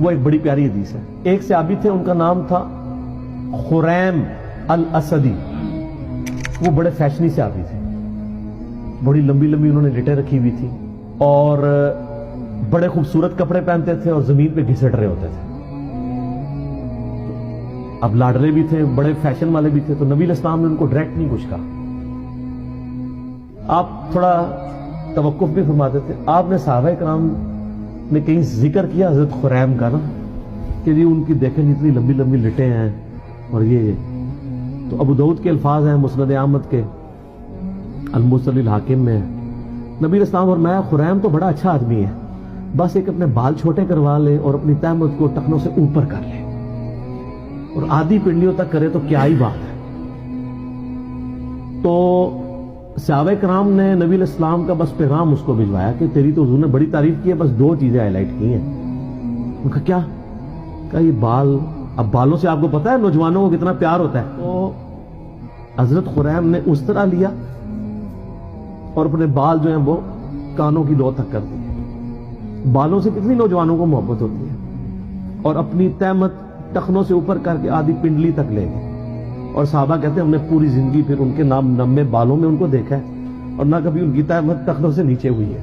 وہ ایک بڑی پیاری حدیث ہے. ایک صحابی تھے، ان کا نام تھا خریم الاسدی. وہ بڑے فیشنی صحابی تھے، بڑی لمبی لمبی انہوں نے لٹیں رکھی ہوئی تھی اور بڑے خوبصورت کپڑے پہنتے تھے اور زمین پہ گھسٹ رہے ہوتے تھے. اب لاڈلے بھی تھے، بڑے فیشن والے بھی تھے، تو نبی علیہ السلام نے ان کو ڈائریکٹ نہیں کچھ کہا. آپ تھوڑا توقف بھی فرماتے تھے. آپ نے صحابہ کرام نے کہیں ذکر کیا حضرت خریم کا نا کہ جی ان کی دیکھیں اتنی لمبی لمبی لٹیں ہیں اور یہ تو ابو داؤد کے الفاظ ہیں مسند احمد کے المسند الحاکم میں. نبی علیہ السلام اور میں خریم تو بڑا اچھا آدمی ہے، بس ایک اپنے بال چھوٹے کروا لے اور اپنی تہمت کو ٹخنوں سے اوپر کر لے اور آدھی پنڈلیوں تک کرے تو کیا ہی بات ہے. تو صحابہ کرام نے نبی علیہ السلام کا بس پیغام اس کو بھجوایا کہ تیری تو حضور نے بڑی تعریف کی ہے، بس 2 چیزیں ہائی لائٹ کی ہیں. ان کا کیا؟ کہ یہ بال، اب بالوں سے آپ کو پتا ہے نوجوانوں کو کتنا پیار ہوتا ہے. تو حضرت خریم نے اس طرح لیا اور اپنے بال جو ہیں وہ کانوں کی لو تک کر دیے. بالوں سے کتنی نوجوانوں کو محبت ہوتی ہے. اور اپنی تہمت ٹخنوں سے اوپر کر کے آدھی پنڈلی تک لے گئے. اور صحابہ کہتے ہیں ہم نے پوری زندگی پھر ان کے نام نمے بالوں میں ان کو دیکھا ہے اور نہ کبھی ان کی تہمت ٹخنوں سے نیچے ہوئی ہے.